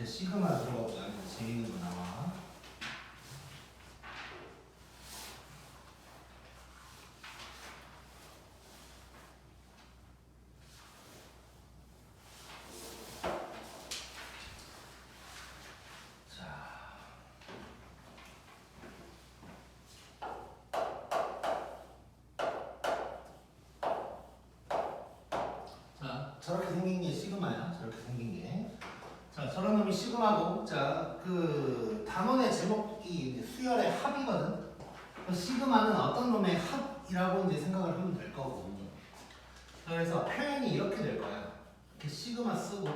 시그마 들어가보자. 재밌는 거 나와. 저렇게 생긴 게 시그마야. 저렇게 생긴 게. 자, 저런 놈이 시그마고, 자, 그 단원의 제목이 수열의 합이거든. 시그마는 어떤 놈의 합이라고 이제 생각을 하면 될 거고. 그래서 표현이 이렇게 될 거야. 이렇게 시그마 쓰고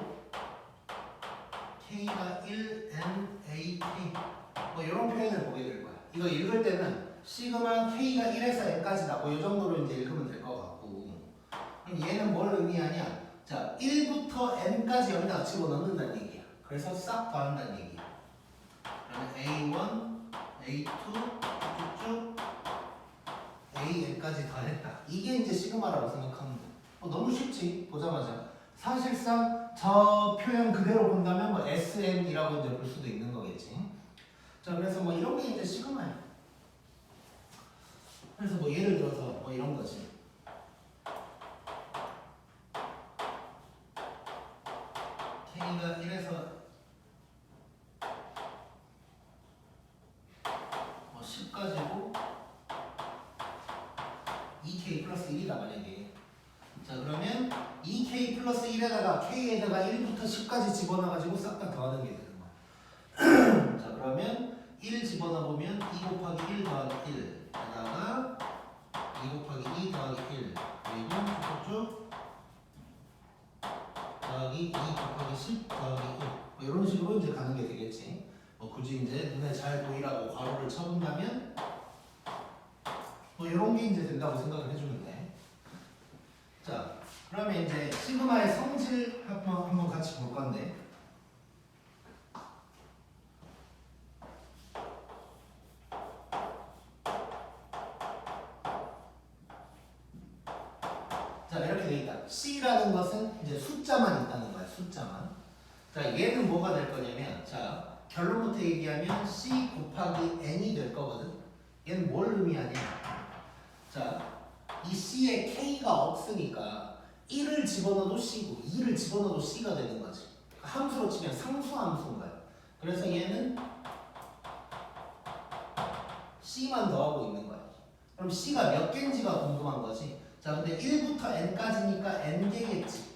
K가 1, N, A, K 뭐 이런 표현을 보게 될 거야. 이거 읽을 때는 시그마 K가 1에서 N까지다. 뭐 이 정도로 이제 읽으면 될 것 같고. 그럼 얘는 뭘 의미하냐? 자, 1부터 n까지 여기다가 집어넣는다는 얘기야. 그래서 싹 더한다는 얘기야. 그러면 A1, A2, 쭉쭉 AN까지 더했다. 이게 이제 시그마라고 생각하면 돼. 너무 쉽지, 보자마자. 사실상 저 표현 그대로 본다면 뭐 SN이라고 이제 볼 수도 있는 거겠지. 자, 그래서 뭐 이런 게 이제 시그마야. 그래서 뭐 예를 들어서 뭐 이런 거지. K가 1에서 10까지고 2K 플러스 1이다 만약에. 자, 그러면 2K 플러스 1에다가 K에다가 1부터 10까지 집어넣어가지고 싹 다 더하는 게 되는 거야. 자, 그러면 1 집어넣어보면 2 곱하기 1 더하기 1에다가 2 곱하기 2 더하기 1 그리고 쭉쭉 더하기 2 곱하기 10 더하기 1 뭐 이런 식으로 이제 가는 게 되겠지. 뭐 굳이 이제 눈에 잘 보이라고 괄호를 쳐본다면 뭐 이런 게 이제 된다고 생각을 해주면 돼. 자, 그러면 이제 시그마의 성질 한번 같이 볼 건데. 자, 이렇게 돼 있다. C라는 것은 이제 숫자만 있다는 거야. 숫자만. 자, 얘는 뭐가 될 거냐면, 자, 결론부터 얘기하면 C 곱하기 N이 될 거거든. 얘는 뭘 의미하냐? 자, 이 C에 K가 없으니까 1을 집어넣어도 C고 2를 집어넣어도 C가 되는 거지. 함수로 치면 상수함수인 거야. 그래서 얘는 C만 더하고 있는 거야. 그럼 C가 몇 개인지가 궁금한 거지. 자, 근데 1부터 N까지니까 N개겠지.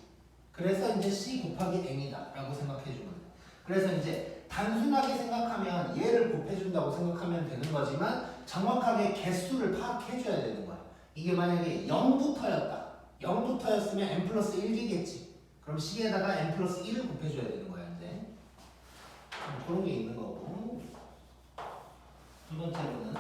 그래서 이제 C 곱하기 N이다 라고 생각해 주면 돼. 그래서 이제 단순하게 생각하면 얘를 곱해준다고 생각하면 되는 거지만 정확하게 개수를 파악해 줘야 되는 거야. 이게 만약에 0부터였다. 0부터였으면 N 플러스 1이겠지. 그럼 C에다가 N 플러스 1을 곱해줘야 되는 거야, 이제. 그런 게 있는 거고. 두 번째로는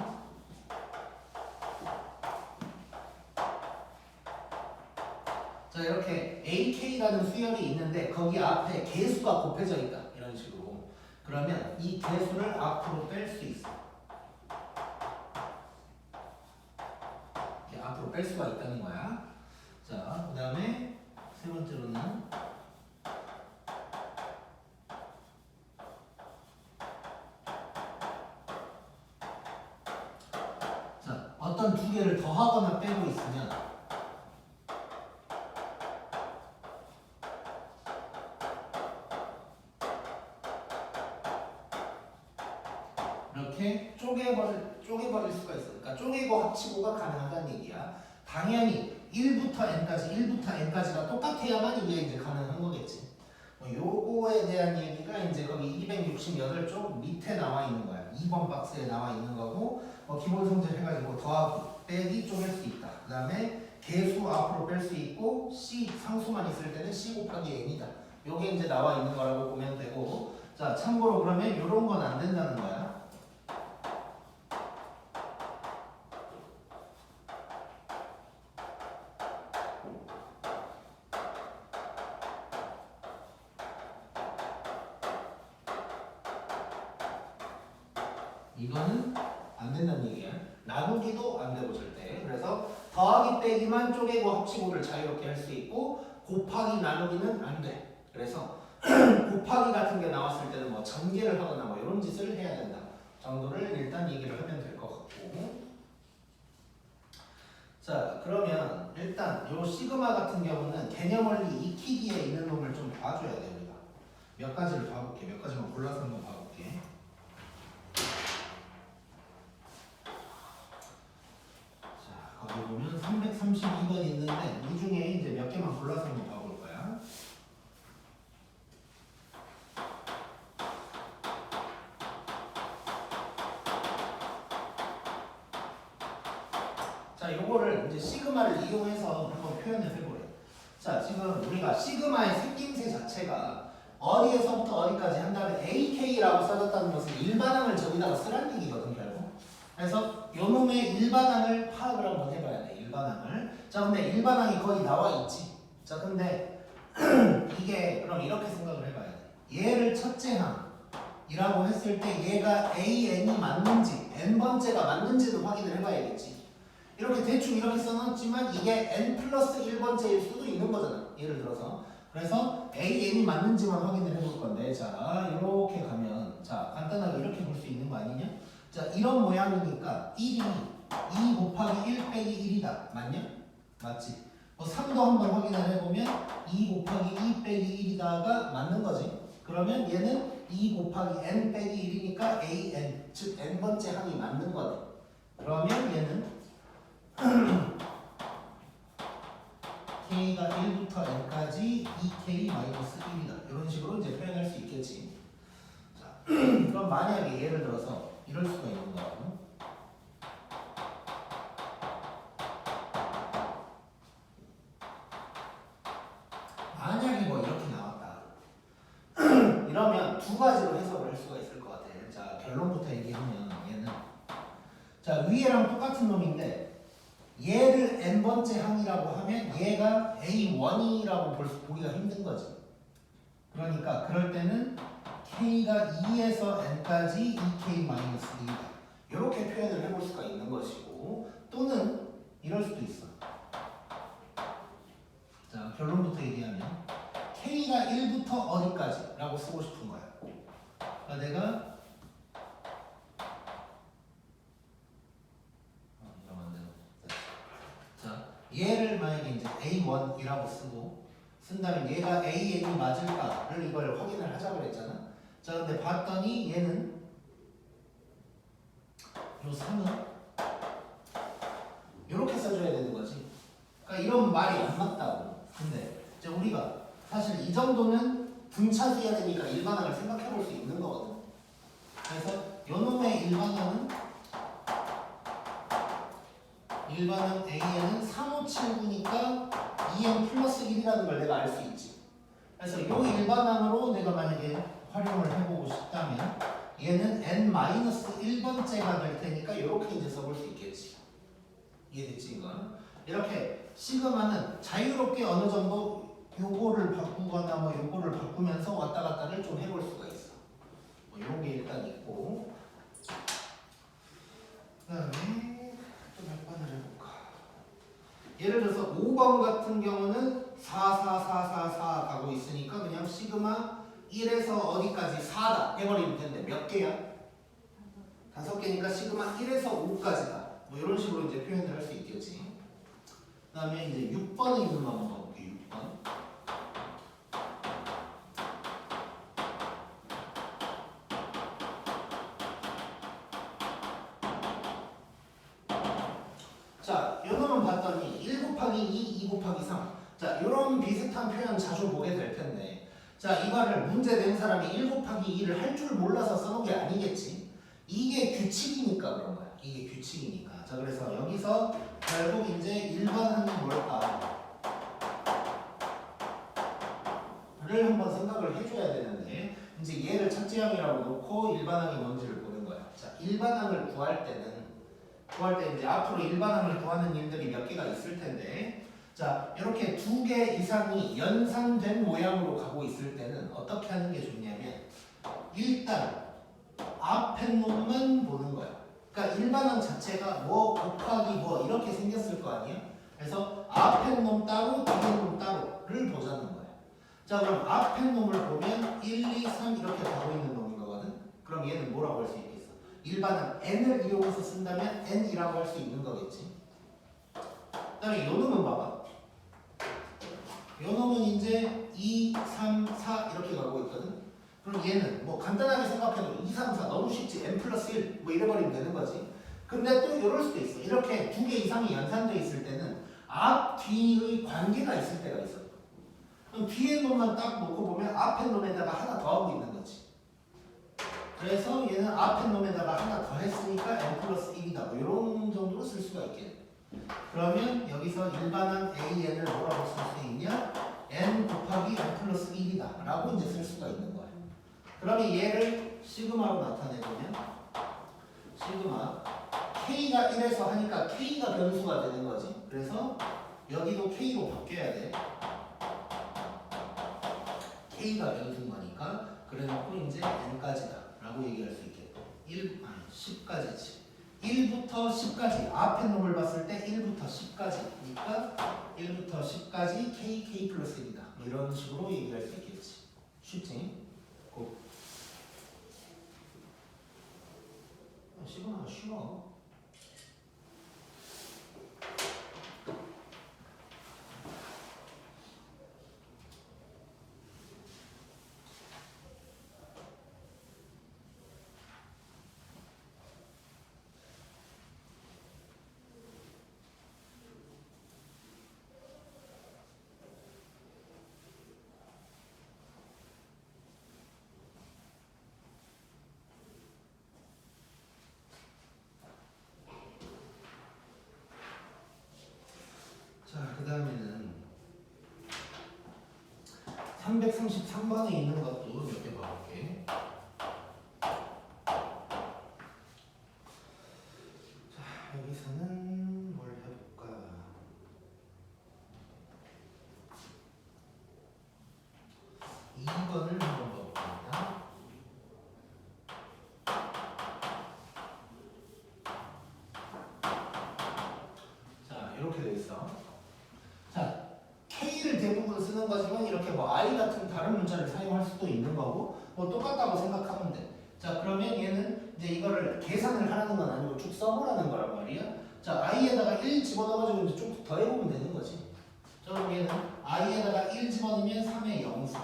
자, 이렇게 AK라는 수열이 있는데 거기 앞에 개수가 곱해져 있다. 이런 식으로. 그러면 이 개수를 앞으로 뺄 수 있어. 이렇게 앞으로 뺄 수가 있다는 거야. 자, 그 다음에 세 번째로는 자, 어떤 두 개를 더하거나 빼고 있으면 이렇게 쪼개버릴 수가 있어. 그러니까 쪼개고 합치고가 가능하다는 얘기야. 당연히 1부터 N까지가 똑같아야만 이게 이제 가능한 거겠지. 요거에 대한 얘기가 이제 거기 268쪽 밑에 나와 있는 거야. 2번 박스에 나와 있는 거고, 기본 성질 해가지고 더하기, 빼기 쪼갤 수 있다. 그 다음에 개수 앞으로 뺄 수 있고, C 상수만 있을 때는 C 곱하기 N이다. 요게 이제 나와 있는 거라고 보면 되고, 자, 참고로 그러면 요런 건 안 된다는 거야. 이거는 안 된다는 얘기야. 나누기도 안 되고 절대. 그래서 더하기 빼기만 쪼개고 합치고를 자유롭게 할 수 있고 곱하기 나누기는 안 돼. 그래서 곱하기 같은 게 나왔을 때는 뭐 전개를 하거나 뭐 이런 짓을 해야 된다 정도를 일단 얘기를 하면 될 것 같고. 자, 그러면 일단 요 시그마 같은 경우는 개념 원리 익히기에 있는 놈을 좀 봐줘야 돼 우리가. 몇 가지를 봐볼게. 몇 가지만 골라서 한번 봐볼게. 자, 거기 보면 332번 있는데 이 중에 이제 몇 개만 골라서 한번 봐볼 거야. 자, 요거를 이제 시그마를 이용해서 한번 표현을 해보래. 자, 지금 우리가 시그마의 생김새 자체가 어디에서부터 어디까지 한 다음에 AK라고 써졌다는 것은 일반항을 저기다가 쓰라는 얘기거든 결국. 그래서 요 놈의 일반항을 파악을 한번 해봐야 돼. 일반항을. 자, 근데 일반항이 거의 나와 있지. 자, 근데 이게 그럼 이렇게 생각을 해봐야 돼. 얘를 첫째 항이라고 했을 때 얘가 AN이 맞는지 N번째가 맞는지도 확인을 해봐야겠지. 이렇게 대충 이렇게 써놨지만 이게 n 플러스 1번째일 수도 있는 거잖아. 예를 들어서. 그래서 AN이 맞는지만 확인을 해볼 건데, 자, 이렇게 가면, 자, 간단하게 이렇게 볼 수 있는 거 아니냐? 자, 이런 모양이니까 1이 2 곱하기 1 빼기 1이다. 맞냐? 맞지? 뭐 3도 한번 확인을 해보면 2 곱하기 2 빼기 1이다가 맞는 거지. 그러면 얘는 2 곱하기 n 빼기 1이니까 AN, 즉 n번째 항이 맞는 거네. 그러면 얘는 k가 1부터 n까지 2k-1이다. 이런 식으로 이제 표현할 수 있겠지. 자, 그럼 만약에 예를 들어서 이럴 수가 있는 거고. 만약에 뭐 이렇게 나왔다. 이러면 두 가지로 해석을 할 수가 있을 것 같아. 자, 결론부터 얘기하면 얘는 자, 위에랑 똑같은 놈인데 얘를 n번째 항이라고 하면 얘가 A1이라고 보기가 힘든 거지. 그러니까 그럴 때는 K가 2에서 N까지 2K-2다. 이렇게 표현을 해볼 수가 있는 것이고, 또는 이럴 수도 있어. 자, 결론부터 얘기하면 K가 1부터 어디까지 라고 쓰고 싶은 거야. 그러니까 내가 얘를 만약에 이제 A1이라고 쓴다면 얘가 AN이 맞을까를 이걸 확인을 하자고 그랬잖아. 자, 근데 봤더니 얘는 요 3은 이렇게 써줘야 되는 거지. 그러니까 이런 말이 안 맞다고. 근데 이제 우리가 사실 이 정도는 분차수해야 되니까 일반항을 생각해 볼 수 있는 거거든. 그래서 요 놈의 일반항 A에는 3579니까 2n 플러스 1이라는 걸 내가 알 수 있지. 그래서 이 일반항으로 내가 만약에 활용을 해보고 싶다면 얘는 n-1번째가 될 테니까 이렇게 이제 써볼 수 있겠지. 이해됐지 이건? 이렇게 시그마는 자유롭게 어느 정도 요거를 바꾸거나 뭐 요거를 바꾸면서 왔다 갔다를 좀 해볼 수가 있어. 뭐 이런 게 일단 있고, 그 다음에 몇 번을 해볼까? 예를 들어서 5번 같은 경우는 4, 4, 4, 4, 4 가고 있으니까 그냥 시그마 1에서 어디까지 4다 해버리면 텐데 몇 개야? 5개니까 시그마 1에서 5까지다. 뭐 이런 식으로 이제 표현을 할 수 있겠지. 그 다음에 이제 6번에 있는 거 한번 봐볼게. 6번. 자, 요놈은 봤더니 1 곱하기 2, 2 곱하기 3. 자, 요런 비슷한 표현 자주 보게 될 텐데, 자, 이거를 문제 낸 사람이 1 곱하기 2를 할 줄 몰라서 써놓은 게 아니겠지. 이게 규칙이니까 그런 거야. 이게 규칙이니까. 자, 그래서 여기서 결국 이제 일반항이 뭘까? 를 한번 생각을 해줘야 되는데, 이제 얘를 첫째항이라고 놓고 일반항이 뭔지를 보는 거야. 자, 일반항을 구할 때 이제 앞으로 일반항을 구하는 일들이 몇 개가 있을 텐데, 자, 이렇게 2개 이상이 연산된 모양으로 가고 있을 때는 어떻게 하는 게 좋냐면 일단 앞에 놈만 보는 거야. 그러니까 일반항 자체가 뭐 곱하기 뭐 이렇게 생겼을 거 아니야? 그래서 앞에 놈 따로 뒤에 놈 따로를 보자는 거야. 자, 그럼 앞에 놈을 보면 1, 2, 3 이렇게 가고 있는 놈인 거거든. 그럼 얘는 뭐라고 할 수 있겠어? 일반은 n을 이용해서 쓴다면 n이라고 할 수 있는 거겠지. 그다음에 요 놈은 봐봐. 요 놈은 이제 2, 3, 4 이렇게 가고 있거든. 그럼 얘는 뭐 간단하게 생각해도 2, 3, 4 너무 쉽지. n 플러스 1 뭐 이래버리면 되는 거지. 근데 또 이럴 수도 있어. 이렇게 두 개 이상이 연산되어 있을 때는 앞, 뒤의 관계가 있을 때가 있어. 그럼 뒤에 놈만 딱 놓고 보면 앞에 놈에다가 하나 더 하고 있는 거지. 그래서 얘는 앞에 놈에다가 하나 더 했으니까 n 플러스 1이다. 뭐 이런 정도로 쓸 수가 있겠네. 그러면 여기서 일반한 AN을 뭐라고 쓸 수 있냐? n 곱하기 n 플러스 1이다 라고 이제 쓸 수가 있는 거야. 그러면 얘를 시그마로 나타내보면 시그마 K가 1에서 하니까 K가 변수가 되는 거지. 그래서 여기도 K로 바뀌어야 돼. K가 변수인 거니까 그래놓고 이제 n까지다 라고 얘기할 수 있겠고 10까지지. 1부터 10까지 앞에 놈을 봤을 때 1부터 10까지니까 1부터 10까지 K 플러스 1이다 이런 식으로 얘기할 수 있겠지. 쉽지? 고. 시그마가 쉬워. 자, 그 다음에는 333번에 있는 것도 몇 개 봐볼게. 자, 여기서는 뭘 해볼까? 2번을 한번 봐볼까? 자, 이렇게 돼 있어. 자, K를 대부분 쓰는 거지만 이렇게 뭐 I 같은 다른 문자를 사용할 수도 있는 거고 뭐 똑같다고 생각하면 돼. 자, 그러면 얘는 이제 이거를 계산을 하라는 건 아니고 쭉 써보라는 거란 말이야. 자, I에다가 1 집어넣어가지고 이제 쭉 더해보면 되는 거지. 자, 그럼 얘는 I에다가 1 집어넣으면 3의 0수,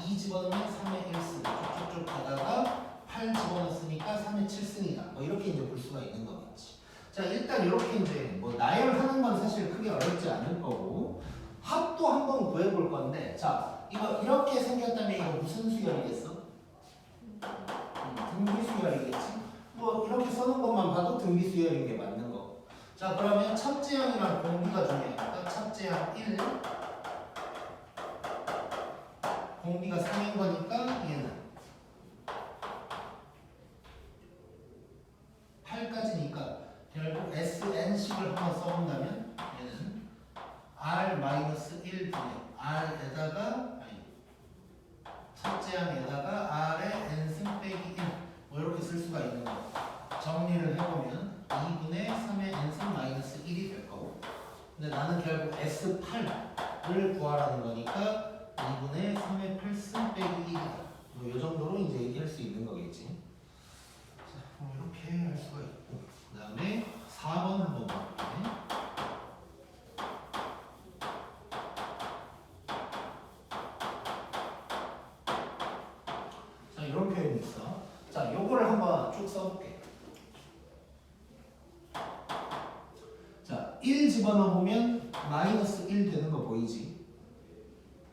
2 집어넣으면 3의 1수, 쭉쭉쭉 가다가 8 집어넣었으니까 3의 7승이다. 뭐 이렇게 이제 볼 수가 있는 거겠지. 자, 일단 이렇게 이제 뭐 나열하는 건 사실 크게 어렵지 않을 거고 합도 한번 구해볼 건데, 자, 이거 이렇게 생겼다면 이거 무슨 수열이겠어? 등비 수열이겠지. 뭐 이렇게 써놓은 것만 봐도 등비 수열인 게 맞는 거. 자, 그러면 첫째항이랑 공비가 중요하니까 첫째항 1, 공비가 3인 거니까 얘는 8까지니까 결국 SN식을 한번 써본다면 얘는 R-1 분의 R에다가 첫째 항에다가 R의 N승 빼기 1 뭐 이렇게 쓸 수가 있는 거. 정리를 해보면 2분의 3의 N승 마이너스 1이 될 거고, 근데 나는 결국 S8을 구하라는 거니까 2분의 3의 8승 빼기 1이다. 뭐 이 정도로 이제 얘기할 수 있는 거겠지. 자, 뭐 이렇게 할 수가 있고, 그 다음에 4번 한번 볼게요. 자, 이런 표현이 있어. 자, 요거를 한번 쭉 써볼게. 자, 1 집어넣으면 마이너스 1 되는 거 보이지?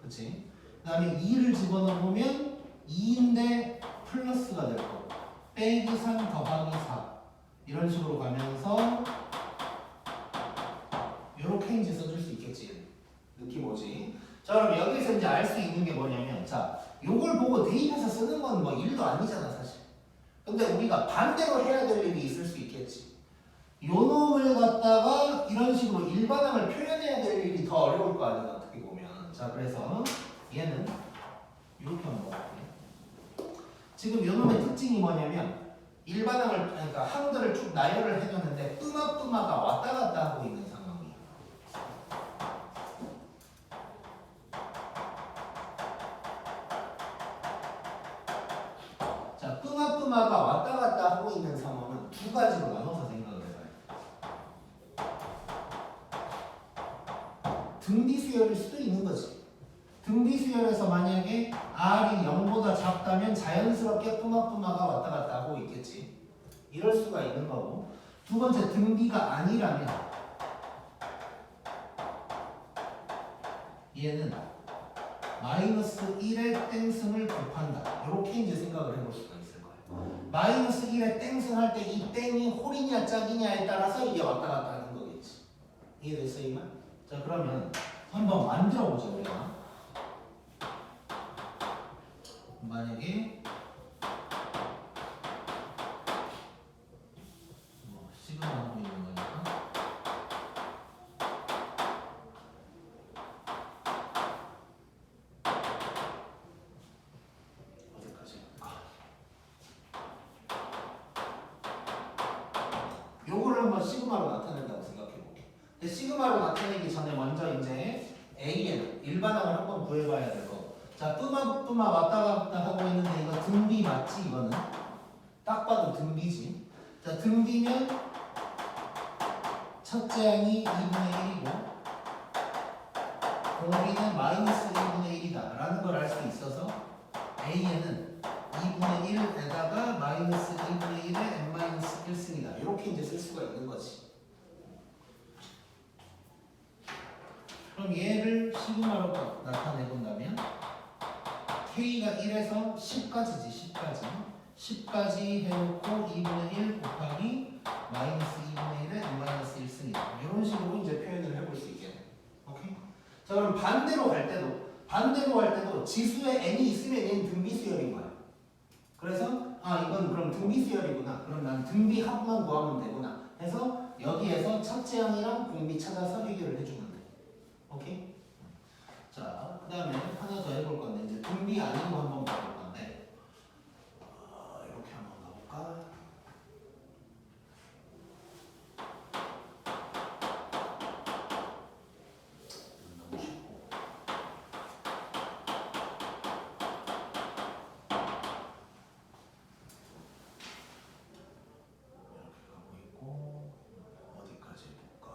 그치? 그 다음에 2를 집어넣으면 2인데 플러스가 될 거고, 빼기 3 더하기 4 이런 식으로 가면서 요렇게 이제 써줄 수 있겠지. 느낌 오지? 자, 그럼 여기서 이제 알 수 있는 게 뭐냐면, 자, 요걸 보고 대입해서 쓰는 건 뭐 일도 아니잖아 사실. 근데 우리가 반대로 해야 될 일이 있을 수 있겠지. 요 놈을 갖다가 이런 식으로 일반항을 표현해야 될 일이 더 어려울 거 아니야 어떻게 보면. 자, 그래서 얘는 이렇게 한번 볼게요. 지금 요 놈의 특징이 뭐냐면 일반항을, 그러니까 항들을 쭉 나열을 해놨는데 뚜마뚜마가 왔다 갔다 하고 있는 상황이에요. 뿜마가 왔다 갔다 하고 있는 상황은 두 가지로 나눠서 생각을 해봐요. 등비 수열일 수도 있는 거지. 등비 수열에서 만약에 R이 0보다 작다면 자연스럽게 뿜마가 왔다 갔다 하고 있겠지. 이럴 수가 있는 거고. 두 번째, 등비가 아니라면 얘는 마이너스 1의 땡승을 곱한다. 이렇게 이제 생각을 해볼 수가 있을 거예요. 마이너스 1의 땡승 할 때 이 땡이 홀이냐 짝이냐에 따라서 이게 왔다 갔다 하는 거겠지. 이해됐어, 이만? 자, 그러면 한번 만들어 보자, 우리가. 만약에 시그마 하고 있는 거니까 어디까지? 요거를 한번 시그마로 나타낸다고 생각해 볼게. 근데 시그마로 나타내기 전에 먼저 이제 AN 일반항을 한번 구해봐야 될 거. 자, 뿜마 왔다 갔다 하고 있는데 이거 등비 맞지? 이거는 딱 봐도 등비지. 자, 등비면 첫째 항이 2분의 1이고 공비는 마이너스 1분의 1이다 라는 걸 알 수 있어서 A에는 2분의 1에다가 마이너스 2분의 1에 n-1승이다 이렇게 이제 쓸 수가 있는 거지. 그럼 얘를 시그마로 나타내본다면 K가 1에서 10까지지 10까지 해놓고 2분의 1 곱하기 마이너스 2분의 1에 n-1승이다 이런 식으로 이제 표현을 해볼 수 있겠네. 오케이? 자, 그럼 반대로 할 때도 지수에 n이 있으면 얘는 등비 수열인 거야. 그래서 이건 그럼 등비 수열이구나. 그럼 난 등비 합만 구하면 되구나. 해서 여기에서 첫째 항이랑 공비 찾아서 해결을 해주면 돼. 오케이? 자, 그 다음에 하나 더 해볼 건데 이제 등비 아닌 거 한번 봐볼 건데 이렇게 한번 가볼까? 너무 쉽고 이렇게 가고 있고 어디까지 해볼까?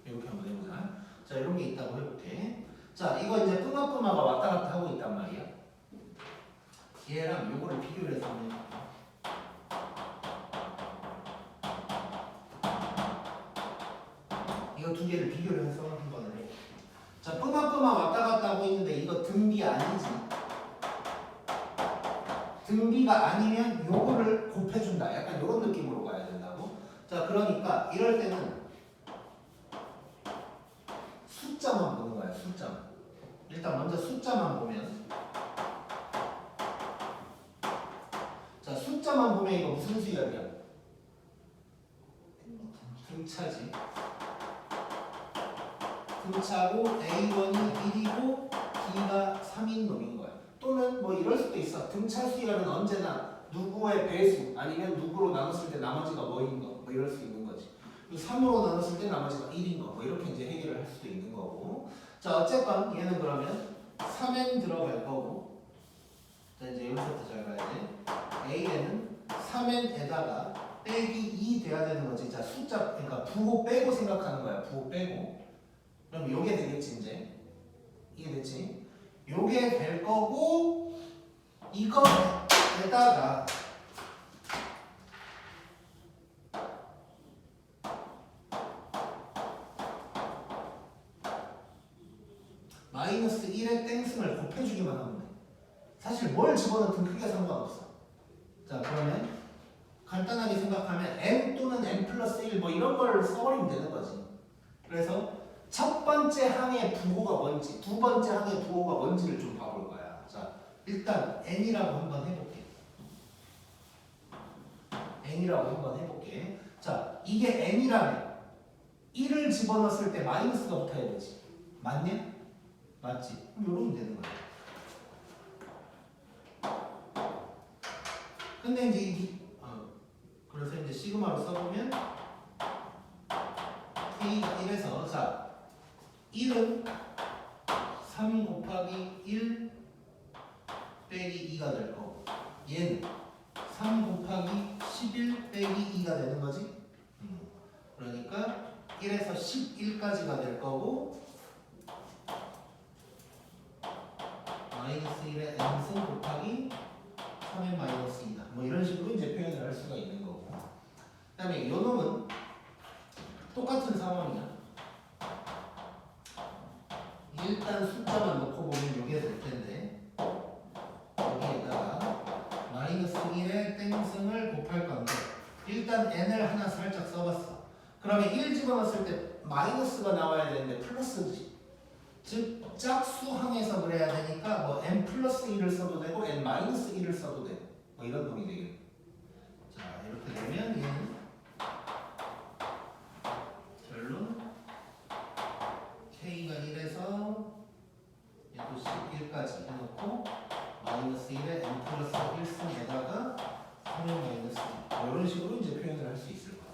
이렇게 한번 해보자. 자, 이런 게 있다고 해볼게. 자, 이거 이제 뿜마가 왔다 갔다 하고 있단 말이야. 얘랑 요거를 비교를 해서 한번 해볼까. 이거 두 개를 비교를 해서 한번 해볼게. 자, 뿜마 왔다 갔다 하고 있는데 이거 등비 아니지. 등비가 아니면 요거를 곱해준다. 약간 요런 느낌으로 가야 된다고. 자, 그러니까 이럴 때는 숫자만 보는 거야, 숫자만. 일단 먼저 숫자만 보면. 자, 숫자만 보면 이거 무슨 수열이야? 등차지. 등차고 A1이 1이고 B가 3인 놈인 거야. 또는 뭐 이럴 수도 있어. 등차 수열은 언제나 누구의 배수 아니면 누구로 나눴을 때 나머지가 뭐인 거. 뭐 이럴 수 있는 거지. 3으로 나눴을 때 나머지가 1인 거. 뭐 이렇게 이제 해결을 할 수도 있는 거고. 자, 어쨌건 얘는 그러면 3n 들어갈 거고. 자, 이제 여기서부터 잘 가야 돼. A에는 3n에다가 빼기 2 돼야 되는 거지. 자, 숫자, 그러니까 부호 빼고 생각하는 거야. 부호 빼고. 그럼 요게 되겠지, 이제. 이해됐지? 요게 될 거고, 이거에다가 마이너스 1의 땡승을 곱해주기만 하면 돼. 사실 뭘 집어넣든 크게 상관없어. 자, 그러면 간단하게 생각하면 n 또는 n 플러스 1 뭐 이런 걸 써버리면 되는 거지. 그래서 첫 번째 항의 부호가 뭔지, 두 번째 항의 부호가 뭔지를 좀 봐볼 거야. 자, 일단 n이라고 한번 해볼게. n이라고 한번 해볼게. 자, 이게 n이라면 1을 집어넣었을 때 마이너스가 붙어야 되지. 맞냐? 맞지? 그럼 이러면 되는 거야. 근데 이제 그래서 이제 시그마로 써보면 K가 1에서 자 1은 3 곱하기 1 빼기 2가 될 거고 얘는 3 곱하기 11 빼기 2가 되는 거지. 그러니까 1에서 11까지가 될 거고 마이너스 1의 n승 곱하기 3의 마이너스 2다. 뭐 이런 식으로 이제 표현을 할 수가 있는 거고. 그 다음에 이 놈은 똑같은 상황이야. 일단 숫자만 넣고 보면 이게 될 텐데 여기에다가 마이너스 1의 땡승을 곱할 건데 일단 n을 하나 살짝 써봤어. 그러면 1 집어넣었을 때 마이너스가 나와야 되는데 플러스지. 즉 짝수항에서 그래야 되니까 뭐 n 플러스 1을 써도 되고 n 마이너스 1을 써도 되고 뭐 이런 놈이 되겠네. 자 이렇게 되면 얘는 결론 K가 1에서 얘도 11까지 해놓고 마이너스 1에 n 플러스 1승에다가 3의 마이너스 2 이런 식으로 이제 표현을 할 수 있을 거야.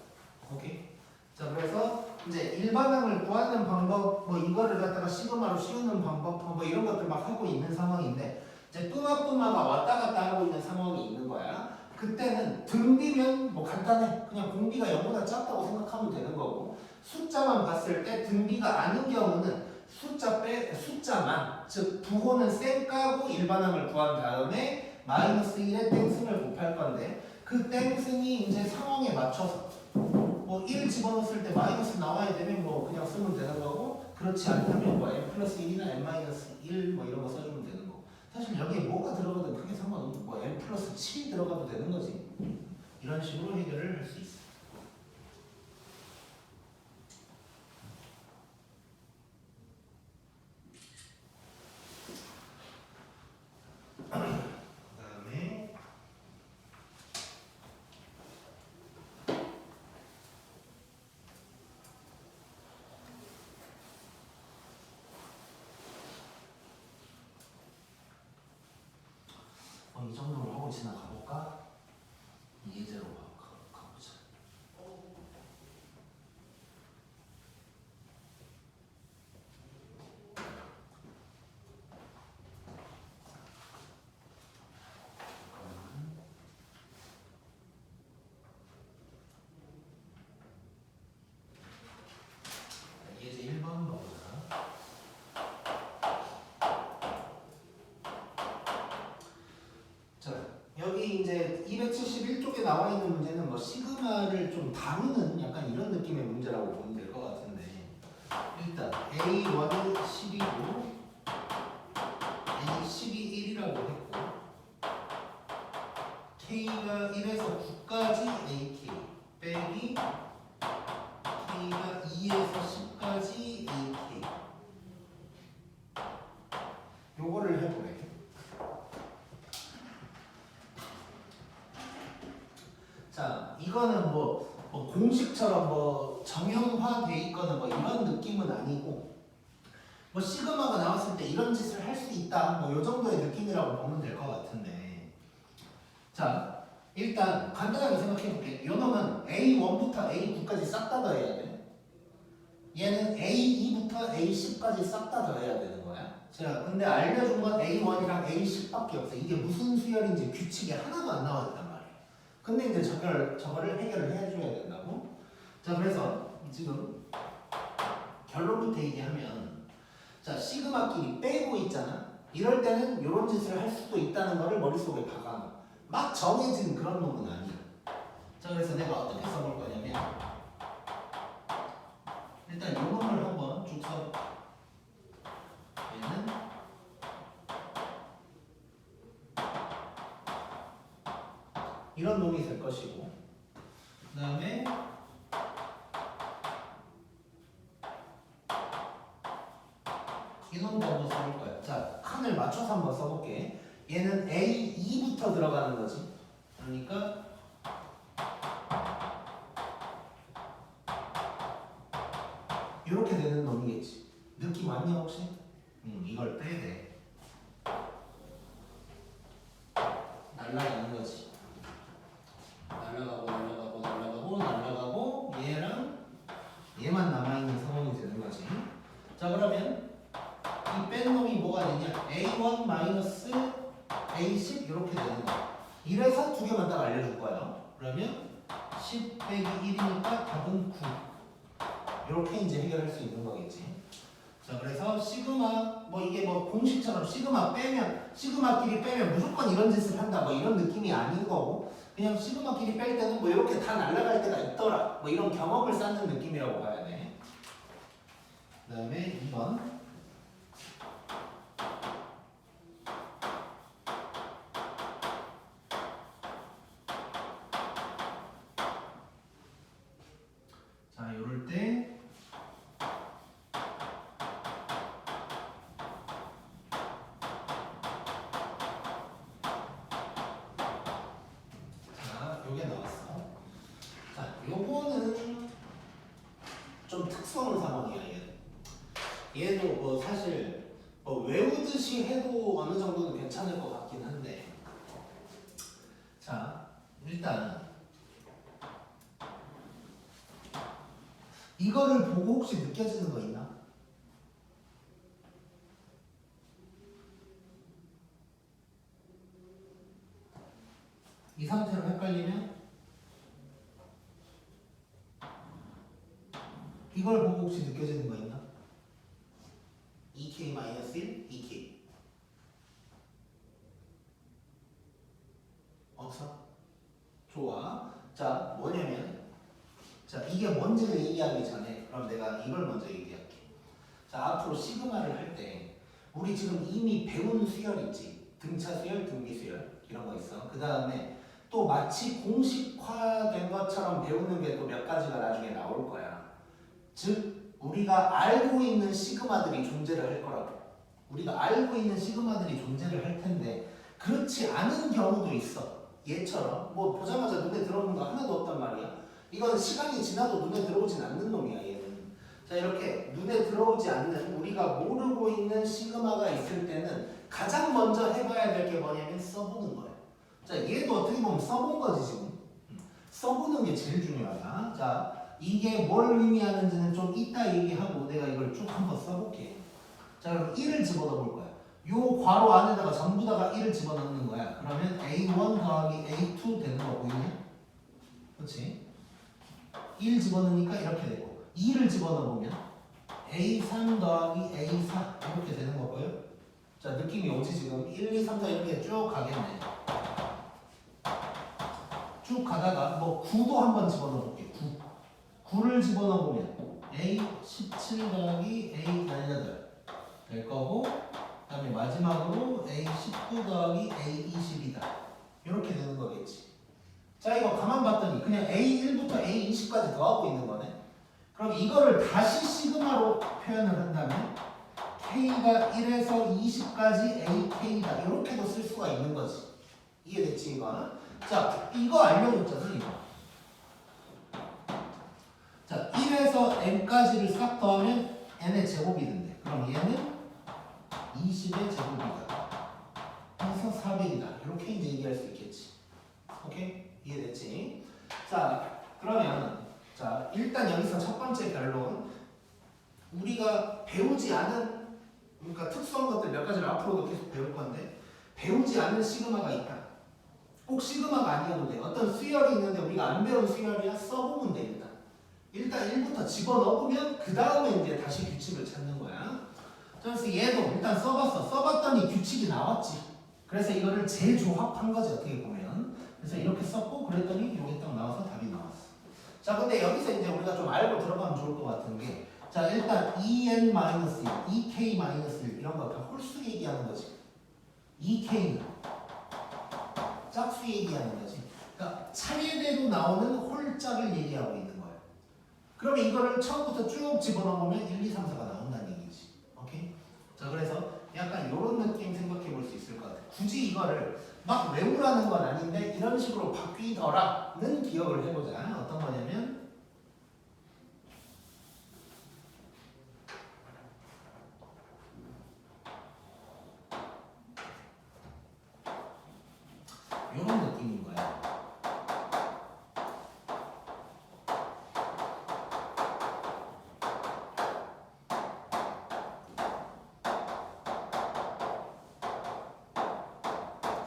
오케이? 자 그래서 이제 일반항을 구하는 방법 뭐 이거를 갖다가 시그마로 씌우는 방법 뭐 이런 것들 막 하고 있는 상황인데 이제 뚜마뚜마가 왔다 갔다 하고 있는 상황이 있는 거야. 그때는 등비면 뭐 간단해. 그냥 공비가 0보다 작다고 생각하면 되는 거고 숫자만 봤을 때 등비가 아닌 경우는 숫자만 즉 부호는 쌩 까고 일반항을 구한 다음에 마이너스 1의 땡승을 곱할 건데 그 땡승이 이제 상황에 맞춰서 뭐 1 집어넣었을 때 마이너스 나와야 되면 뭐 그냥 쓰면 되는 거고 그렇지 않다면 뭐 n 플러스 1이나 n 마이너스 1 뭐 이런 거 써주면 되는 거고 사실 여기에 뭐가 들어가든 크게 상관없고 뭐 n 플러스 7이 들어가도 되는 거지. 이런 식으로 해결을 할 수 있어. 그다음에 이 정도로 하고 지나가볼까? 예제로 가보자. 예제 1번 가보자. 자, 여기 이제 271쪽에 나와 있는 문제는 뭐 시그마를 좀 다루는 약간 이런 느낌의 문제라고 보면 될 것 같은데 일단 A1은 10이고 A12 1이라고 했고 K가 1에서 9까지 AK 빼기 K가 2에서 10까지 AK 요거를 해보래. 자, 이거는 뭐 공식처럼 뭐 정형화돼 있거나 뭐 이런 느낌은 아니고 뭐 시그마가 나왔을 때 이런 짓을 할 수 있다 뭐 요 정도의 느낌이라고 보면 될 것 같은데 자 일단 간단하게 생각해 볼게. 요 놈은 A1부터 A9까지 싹 다 더해야 돼. 얘는 A2부터 A10까지 싹 다 더해야 되는 거야. 자 근데 알려준 건 A1이랑 A10밖에 없어. 이게 무슨 수열인지 규칙이 하나도 안 나와 있단 말이야. 근데 이제 저거를 해결을 해줘야 된다고. 자 그래서 지금 결론부터 얘기하면 자 시그마끼리 빼고 있잖아. 이럴 때는 이런 짓을 할 수도 있다는 거를 머릿속에 박아놔. 막 정해진 그런 놈은 아니야. 자 그래서 내가 어떻게 써볼 거냐면 일단 이 놈을 한번 쭉 써볼게. 얘는 이런 놈이 될 것이고 그 다음에 이 놈도 한번 써볼 거야. 자 칸을 맞춰서 한번 써볼게. 얘는 A2부터 들어가는 거지. 그러니까 이렇게 되는 놈이겠지. 느낌 왔니 혹시? 이걸 빼야 돼. 날라가는 거지. 그러면 이 뺀 놈이 뭐가 되냐? A1 마이너스 A10 이렇게 되는 거야. 이래서 두 개만 딱 알려줄 거예요. 그러면 10 빼기 1이니까 답은 9. 이렇게 이제 해결할 수 있는 거겠지. 자, 그래서 시그마 뭐 이게 뭐 공식처럼 시그마 빼면 시그마끼리 빼면 무조건 이런 짓을 한다 뭐 이런 느낌이 아닌 거고 그냥 시그마끼리 뺄 때는 뭐 이렇게 다 날아갈 때가 있더라 뭐 이런 경험을 쌓는 느낌이라고 봐야 돼. 그다음에 2번. 자, 요럴 때 자, 요게 나왔어. 자, 요거는 좀 특수한 상황이야, 얘도 뭐 사실 뭐 외우듯이 해도 어느 정도는 괜찮을 것 같긴 한데 자, 일단 이거를 보고 혹시 느껴지는 거 있나? 이 상태로 헷갈리면 이걸 보고 혹시 느껴지는 거 있나? 2k-1, 2k 없어? 좋아. 자, 뭐냐면 자, 이게 뭔지를 얘기하기 전에 그럼 내가 이걸 먼저 얘기할게. 자, 앞으로 시그마를 할 때 우리 지금 이미 배운 수열 있지? 등차 수열, 등비 수열 이런 거 있어. 그 다음에 또 마치 공식화된 것처럼 배우는 게 또 몇 가지가 나중에 나올 거야. 즉 우리가 알고 있는 시그마들이 존재를 할 거라고. 우리가 알고 있는 시그마들이 존재를 할 텐데 그렇지 않은 경우도 있어. 얘처럼 뭐 보자마자 눈에 들어오는 거 하나도 없단 말이야. 이건 시간이 지나도 눈에 들어오진 않는 놈이야, 얘는. 자, 이렇게 눈에 들어오지 않는 우리가 모르고 있는 시그마가 있을 때는 가장 먼저 해봐야 될 게 뭐냐면 써보는 거예요. 자, 얘도 어떻게 보면 써본 거지 지금. 써보는 게 제일 중요하다. 자, 이게 뭘 의미하는지는 좀 이따 얘기하고 내가 이걸 쭉 한번 써볼게. 자, 그럼 1을 집어넣어 볼 거야. 요 괄호 안에다가 전부 다가 1을 집어넣는 거야. 그러면 A1 더하기 A2 되는 거 보이냐? 그렇지? 1 집어넣으니까 이렇게 되고 2를 집어넣으면 A3 더하기 A4 이렇게 되는 거 보여? 자, 느낌이 오지 지금? 1, 2, 3, 4 이렇게 쭉 가겠네. 쭉 가다가 뭐 9도 한번 집어넣어 볼게. 9를 집어넣어 보면 A17 더하기 A18 될 거고 그 다음에 마지막으로 A19 더하기 A20이다. 이렇게 되는 거겠지. 자, 이거 가만 봤더니 그냥 A1부터 A20까지 더하고 있는 거네. 그럼 이거를 다시 시그마로 표현을 한다면 K가 1에서 20까지 AK다. 이렇게도 쓸 수가 있는 거지. 이해됐지 이거는? 자, 이거 알려줬잖아 이거. 자, 1에서 n까지를 싹 더하면 n의 제곱이 된대. 그럼 얘는 20의 제곱이다. 그래서 400이다. 이렇게 이제 얘기할 수 있겠지. 오케이? 이해됐지? 자, 그러면 자, 일단 여기서 첫 번째 결론. 우리가 배우지 않은 그러니까 특수한 것들 몇 가지를 앞으로도 계속 배울 건데 배우지 않은 시그마가 있다. 꼭 시그마가 아니어도 돼. 어떤 수열이 있는데 우리가 안 배운 수열이야 써보면 돼 일단. 일단 1부터 집어넣으면 그 다음에 이제 다시 규칙을 찾는 거야. 그래서 얘도 일단 써봤어. 써봤더니 규칙이 나왔지. 그래서 이거를 재조합한 거지 어떻게 보면. 그래서 이렇게 썼고 그랬더니 여기 딱 나와서 답이 나왔어. 자, 근데 여기서 이제 우리가 좀 알고 들어가면 좋을 것 같은 게 자, 일단 2n-1, 2k-1 이런 거 다 홀수 얘기하는 거지. 2k는 짝수 얘기하는 거지. 그러니까 차례대로 나오는 홀짝을 얘기하고 있는 거야. 그러면 이거를 처음부터 쭉 집어넣으면 1, 2, 3, 4가 나온다는 얘기지. 오케이? 자, 그래서 약간 이런 느낌 생각해 볼 수 있을 것 같아. 굳이 이거를 막 외우라는 건 아닌데 이런 식으로 바뀌더라는 기억을 해보자. 어떤 거냐면 이런 느낌인 거야.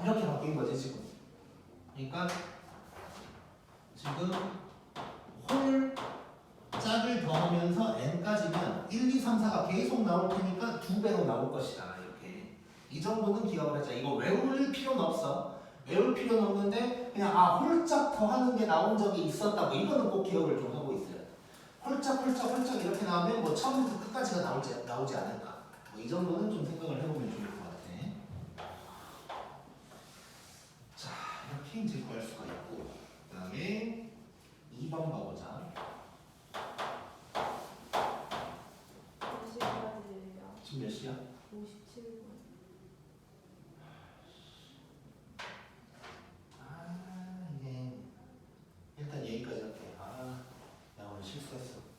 이렇게 바뀐 거지 지금. 그러니까 지금 홀 짝을 더하면서 n까지면 1, 2, 3, 4가 계속 나올 테니까 2배로 나올 것이다. 이렇게. 이 정도는 기억을 하자. 이거 외울 필요는 없어. 외울 필요는 없는데 그냥 홀짝 더하는 게 나온 적이 있었다고 이거는 꼭 기억을 좀 하고 있어야 돼. 홀짝 이렇게 나오면 뭐 처음부터 끝까지가 나오지 않을까. 뭐 이 정도는 좀 생각을 해보면 좋을 것 같아. 자, 이렇게 이제 구할 수가 있고 그 다음에 2번 봐보자. 몇 시까지예요? 지금 몇 시야? 57분. 이게 일단 여기까지 할게. 나 오늘 실수했어.